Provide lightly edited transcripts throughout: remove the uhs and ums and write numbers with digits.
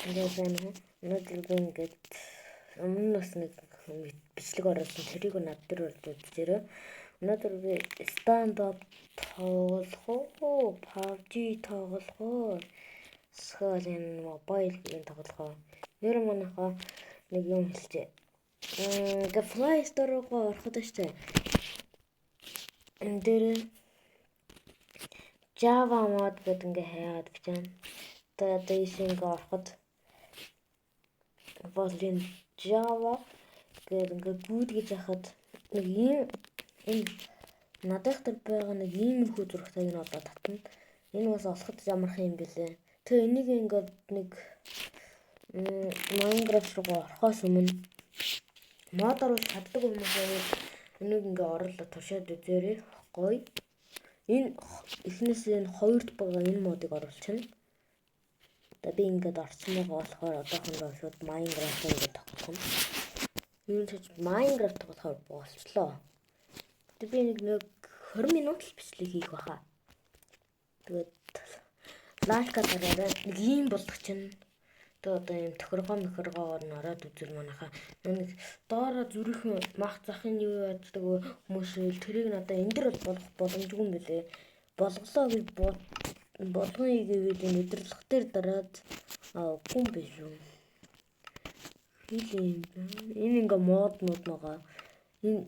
Ингээд байна. Өнөөдөр би ингээд өмнө бас нэг бичлэг оруулсан. Тэрийг над дээр болж үзээрэй. Өнөөдөр би stand up тоглох уу, PUBG тоглох уу? Эсвэл энэ mobile game тоглох уу? Нэр манайхаа нэг юм хэлчихэ. Ингээд Play Store руу ороход штэ. Энд дээр Java mod гэдэг ингээ хаяад бичэн. Тэгээд дэшинг ороход болин Java гэдэг ингээ гүйдгэж яхад нэг ийм энэ надад тэр байгаа нэг иймэрхүү зурагтай энэ одоо татна. Энэ бас олоход ямархан юм бэлээ. Тэгээ энийг ингээд нэг Minecraft руу орохоос өмнө мод оруулах чаддаг хүмүүс энийг ингээ оруулаад туршаад үзээрэй. Гоё. Энэ эхнээс энэ хоёрт байгаа энэ модыг оруулчихна. Тэгээ би ингээд орсон байгаа болохоор одоохондоо шууд Minecraft ингээд тоглох юм. Юу ч Minecraft болохоор болчлоо. Тэгээ би нэг 20 минут л бичлэг хийх баха. Тэгээд лайка дараарай. Нэг юм болдог чинь. Тэгээ одоо юм тохиргоо ороод үзэл манайхаа. Нэг доороо зүрхэн мах захын юу яадаг хүмүүс тэрийг надаа энэ дэр бол болгох боломжгүй юм билээ. Болголоо гэж болгоно гэвэл нэрлэх дээр дараад үгүй юм биш үү. Энэ ингээ моднууд байгаа. Энэ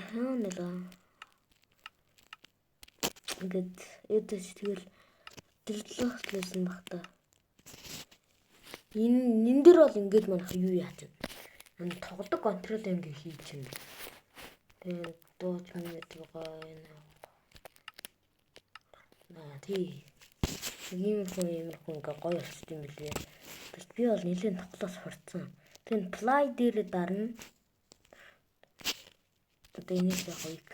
хаанаа ингээд эдэж тэгэл дэрлэхлээсэн баг та. Энэ дэр бол ингээд манайх юу яаж вэ? Энэ тоглох контрол ингээ хийж чинь. Тэгээд дууч минут байгаа энэ. Тий. Иймэрхүү ингээ гоё болчихсон юм билээ. Тэгвэл би бол нэлээд тоглоос хорцсон. Тэгээд play дээр дарна. Одоо энийг яг X.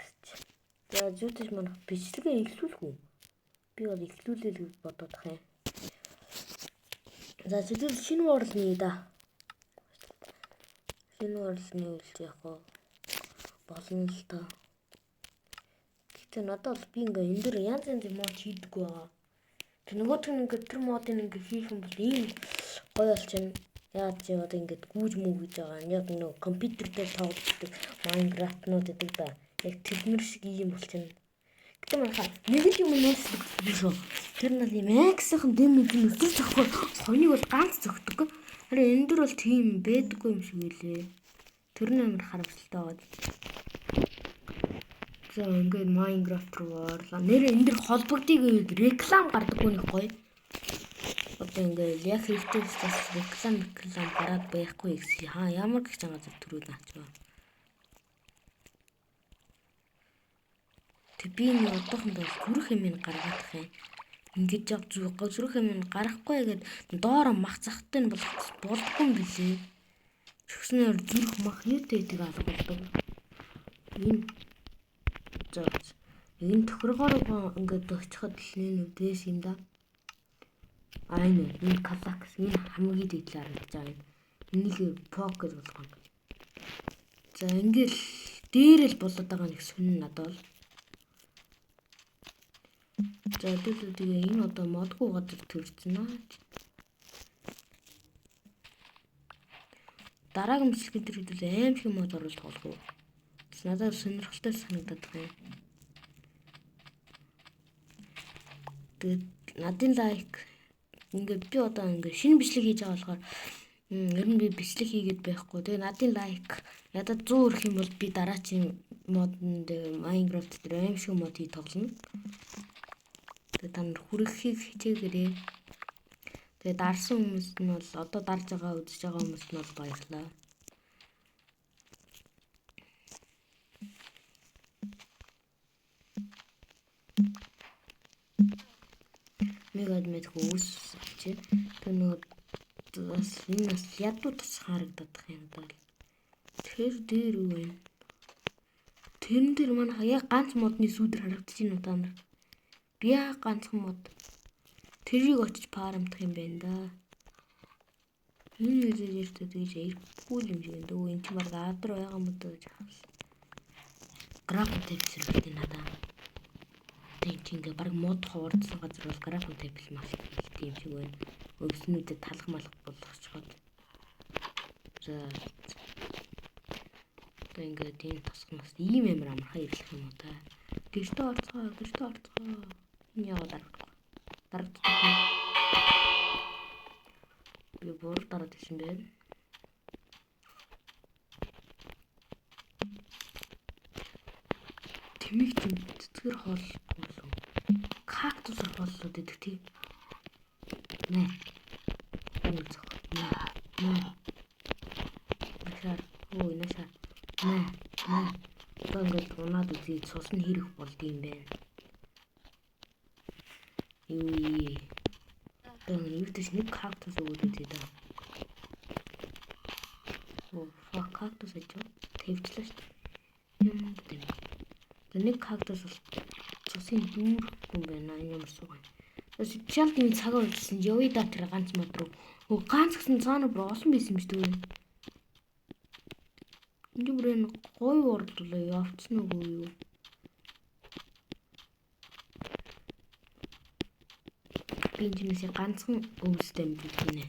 За зүтгэж манайх бичлэгээ эхлүүлэх үү? Би бол эхлүүлээ л гэж бодоод тах юм. За зөвхөн шинэ урлны да. Шинэ урлны үлж яг болно л та. Гэтэ надад бол би ингээ энэ дэр янз янзын мод хийдэггүй байгаа. Тэг нөгөөх нь ингээ тэр модыг ингээ хийх юм бол ийм гоё болчихно. Яа чи одоо ингээ гүүж мүү гэж байгаа. Яг нөгөө компьютер дээр тоглодог Minecraft-нууд гэдэг да. Яг тэрнэр шиг ийм болчихно. Гэтэ манайхаа нэг юм нөөцлөг шүү. Тэр нь юм X-ийн дэмэд нь өсөж зөхгүй. Хоньыг бол ганц зөгдөг. Харин энэ дөр бол тийм байдаггүй юм шиг үлээ. Тэр нь амар харамсалтай байгаа. За ингээд Minecraft руу орлоо. Нэр энэ дэр холбогдгийг реклам гардаггүй нэг гоё. Одоо ингээд яг хэрэгтэй реклам гараад байхгүй гэсэн. Ямар гэх чанга зөв төрүүд наачваа. Би энэ одоохондоо зүрх юм гаргах юм. Ингээд яг зүрх юм гарахгүй гэд доороо мах захтай нь болдгүй юм билээ. Чөкснээр зүрх мах юутэй гэдэг алгуулдаг. Энэ тохиргоор ингээд очиход л нүдээс юм да. Энэ калакс энэ хамгийн дэдл харагдаж байгаа юм. Энийг пок гэж болгоно. За ингээд дээрэл болоод байгаа нэг сүн надад. За тэгээ энэ одоо модгүй газар төрсөн аа. Дараагийн бичлэг дээр хэдүүл аим шиг мод оруулах болов уу? Надад сонирхолтой санагдаад байна. Тэгээд надын лайк ингээд би одоо ингээд шинэ бичлэг хийж байгаа болохоор ер нь би бичлэг хийгээд байхгүй. Тэгээ надын лайк ядаа 100 өрөх юм бол би дараачийн моднд Minecraft дээр аим шиг мод хий тоглоно. Та нар хүрэхийг хичээгээрэй. Тэгээд дарсан хүмүүс нь бол одоо дарж байгаа үзэж байгаа хүмүүст нь бол баярлалаа. Мегад хөөс чи тэр нөгөө бас энэ бас ядуу тас харагдах юм даа. Тэр дээр үү вэ? Тэрэн дээр манай яг ганц модны сүдэр харагдаж байна уу та нар? Би ганцхан мод тэрийг очиж парамдах юм байна да. Энэ үеэртэй тэгж ирэхгүй юм шиг энэ дөө энэ ч баг аадар байгаа юм даа гэж харсан. График тавьчихсан надаа. Тэг чи ингээ баг мод хуурдсан газар бол график тавьчих маш их юм шиг байна. өвснүүдэд талах малах болгочиход. За. Одоо ингээд энэ тасгнаас ийм амархаа ирлэх юм уу та. Гэртээ орцгоо. Энэ яваа дарагддаг. Би бүр дараад ирсэн байна. Тэмийг тэтгэр хоол болов. Кактус хооллоод идэх тий. Нэ. Нашаа. Одоо ингээд унаад үзье цус нь хэрэг болдгийм байна. Юу. Одоо нэгдэш нэг кактус өгөөд үзье даа. Кактус ажиг тавьчлаа шүү дээ. Нэг кактус бол цусын дүүр юм байна. Ямар суугаа. Шал тийм цагаа үлдсэн. Явида тэр ганц мод руу. Ганц гэсэн цаана бүр олон байсан юм шүү дээ. Энд бүрэн гой урдлаа явцсан уу юу? Би энэсээ ганцхан өвстэй юм байна.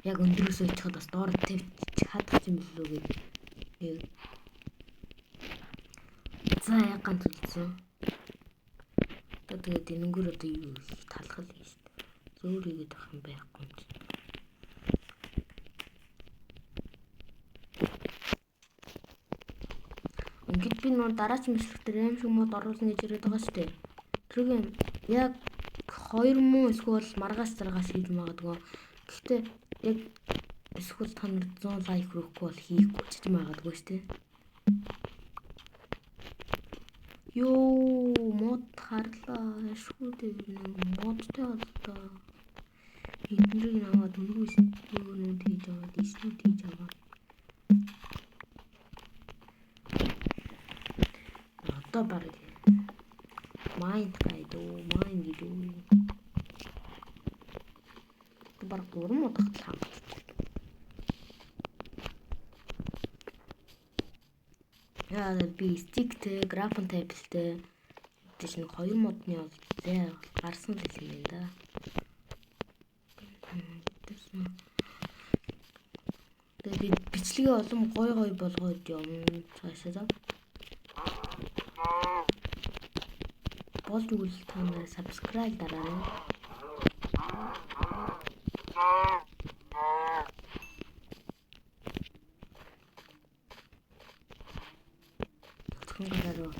Яг өндрөөсөө очиход бас доор тавьчих чадах юм болов уу гэдэг. За яг ганц үлдсэн. Тэгээд энэнгөр одоо юу талхал юм шүү дээ. Зөөр игээд авах юм байхгүй юм чинь. Ингээд би нөө дараач мэдлэг дээр аим шиг мод оруулна гэж яриад байгаа шүү дээ. Тэрийг яг 2 мөн эсвэл маргааш дараагаас хийж магадгүй. Гэхдээ яг эсвэл та нар 100 лайк өрөхгүй бол хийхгүй ч магадгүй шүү дээ. Ёо мод харлаа шүү дээ. Модтой боллоо. Энднийг наваад өнгөс нүунд хийж аваад ишнүүд хийж аваад. Одоо барыг майнд гэдэг. Баг 3 модогт хангалттай. Яа би стиктэй, графон тайплтай тийш нэг 2 модны болтой гарсан л юм да. Тэгээд бичлэгээ олон гой болгоод юм цаашаа. Болдгол та нараа subscribe дараарай. Тэнгэрээр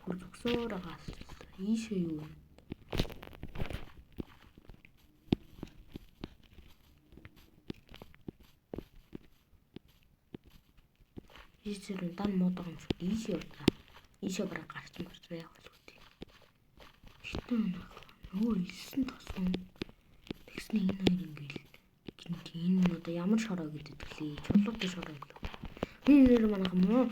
хурц өгсөөр гал. Ийшээ юу вэ? Ийшээ дан модоо юм шиг ийшээ яваа. Ийшээ бараг гарч марцгаа яг л үгүй. Хитэн нөгөө 9 тосгон тэгснэ энэ хоёр ингээл энэ одоо ямар шороо гэдэг лээ. Чулуутай шороо лөө. Энэ нэр манайх муу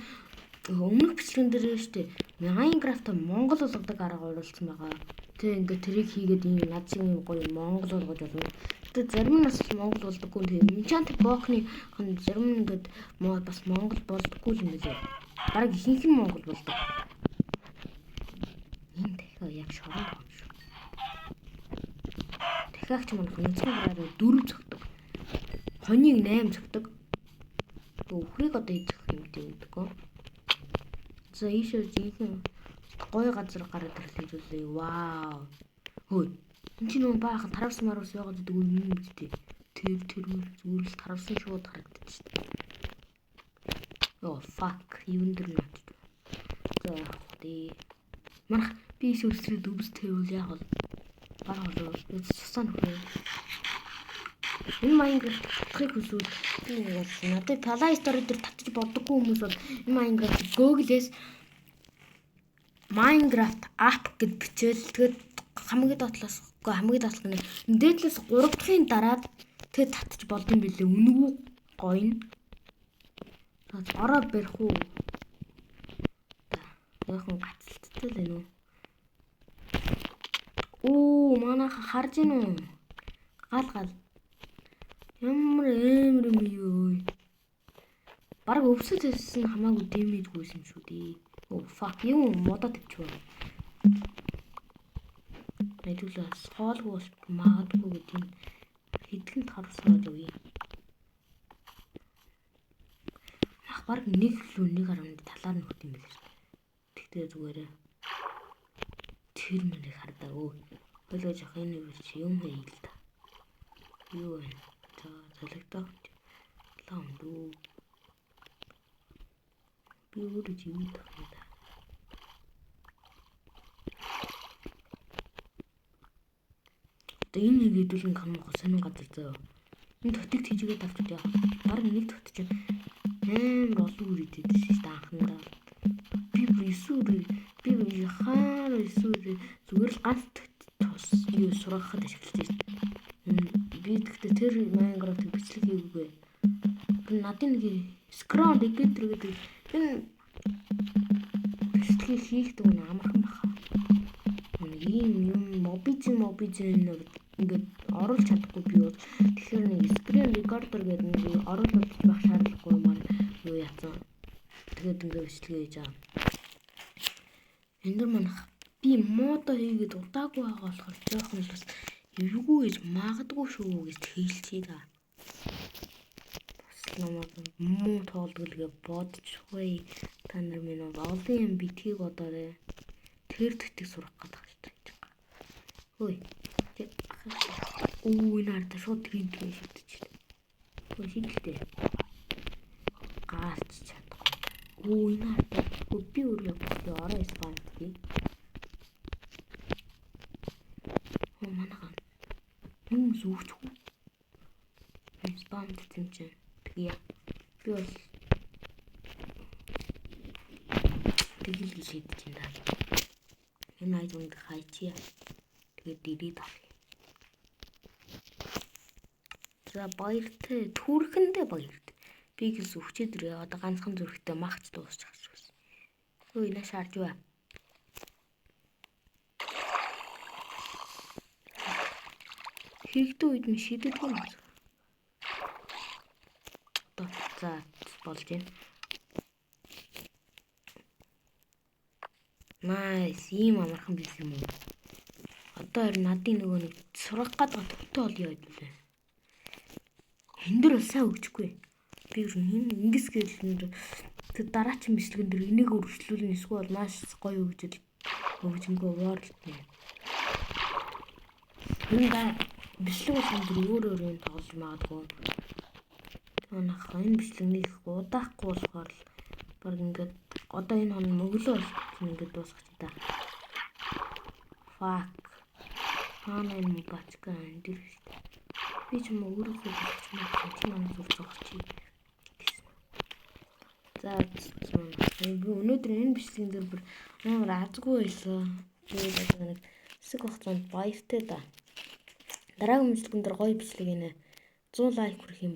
өмнөх бичлэгэн дээр штэ Minecraft Монгол болгодог арга оруулсан байгаа. Тэг ингээд тэрийг хийгээд ийм над шиг ийм гоё Монгол болгож болно. Тэг зарим нь бас Монгол болдоггүй тийм enchant block-ны зарим нь ингээд бас Монгол болдоггүй юм билээ. Бараг ихэнх нь Монгол болдог. Энэ дахиад яг шороо юм шүү. Дахиад ч манайх нүцгэн гараар 4 цогтөг. Хоньыг 8 цогтөг. Өхрийг одоо идэх юм дийгдэггүй. За ийшээ жинхэнэ гоё газар гараад ирлээ. Вау. Хөөе. Энд чинь нөгөө баахан таравсан маруус яваад идэг юм үстэй. Тэр зүгээр л таравсан шууд харагдаж шүү дээ. Оо fuck. Юун дээр нэ. За тий. Манайх би өсрээд өвс тавьвал яг бол баг болоо. Цусаа нөхөө. Энэ Minecraft-ыг хүсвэл надад Play Store дээр татчих боддоггүй хүмүүс бол энэ Minecraft Google-ээс Minecraft app гэд бичээл тэгээд хамгийн доотлох нь дээдлээс 3 дахын дараад тэгээд татчих болдсон билээ. Үнэгүй гоё нь. Ороод барих уу? Яахан гацалттай л байна уу? Оо манайха харж гин үү? Гал. Ямар юм юу? Бараг өвсөд хэлсэн хамаагүй дэмэдгүйсэн юм шүү дээ. Oh fuck юм модоо тавьчихваа. Найдуулаас хоолгүй магадгүй гэдэг Хэдхэн харуулсаад өгье. Ах баг 1.1 талаар нь хөх юм биш. Тэгтээ зүгээрээ тэр мөрийг хардаа өө. Хойлоо жоох энэ биш юм хэй л та. Юу вэ? За залгадаа. Лам дүү. Би өөрөө юм тахна. Энэ нэг хэдүүлэн камах сонин газар зөө. Энэ тотыг тийжгээд авчиж яах. Бараг нэг тот чинь амар олон үр идэдэж шүү дээ анхандаа. Би хаана эсвэл зүгээр л ганц тос юу сургахад ашиглаж байна. Би тэгтээ тэр Minecraft бичлэг хийгээгүй. Тэр надын нэг scroll гэдэг энэ бичлэг хийх дүүн амархан баха. Ийм юм мобизм ингээд оруулж чадахгүй би бол тэгэхээр нэг screen recorder гэдэг нэг оруулж байх шаардлагагүй юмар юу яцсан. Тэгээд ингээд бичлэг хийж байгаа. Эндэр манах би модо хийгээд удаагүй байгаа болохоор жоохон л бас эвгүй гэж магадгүй шүү гэж хэлчихье да. Бас намайг муу тоолдголгээ бодчихгүй. Та нар минь олон юм битгий бодоорой. Тэр төтийг сурах гэдэг байна. Ой. Энэ арда шууд гинт шийдэж байна. Ой шийдэлтэй. Гарч чадахгүй. Энэ арда би өөрөө ороо спам тий. Манайхан юм зүгчгүй. Спам гэм чинь. Тэгээ. Би бол тэгэл шийдэж байна. Энэ айдунд хайчия. Тэгээд дэрий тав. За баяртай түрхэндээ баярт. Би гис өвчөд ирээ одоо ганцхан зүрхтэй махч дуусчих гэсэн. Ой нэ шаарж ба. Хийгдүү үед нь шийдэлгүй юм. Одоо за болж байна. Найс ийм амархан биш юм уу? Одоо надын нөгөө нэг сурах гэдэг төвтэй ол яа гэдэг. Эндэр сайн өгчихгүй. Би ингээс гээл тэр дараачин бичлэгэн дээр энийг өргөжлүүлнэ эсвэл маш гоё өгжөнгөө вордлт. Энэ бичлэг бол өөр юм тоглож магадгүй. Манайх энэ бичлэгнийг удаахгүй болохоор л баг ингээд одоо энэ хон мөглөө ингээд дуусгах та. Fuck. Хаана юм бачка энэ дэр шүү дээ. Би ч юм өөрөө хэлж маань зурцгах чи. За би өнөөдөр энэ бичлэгэн дээр бүр амар азгүй байлаа. Тэгээд нэг хэсэг хугацаанд баяртай да. Дараагийн бичлэгэн дээр гоё бичлэгийнэ. 100 лайк хүрэх юм.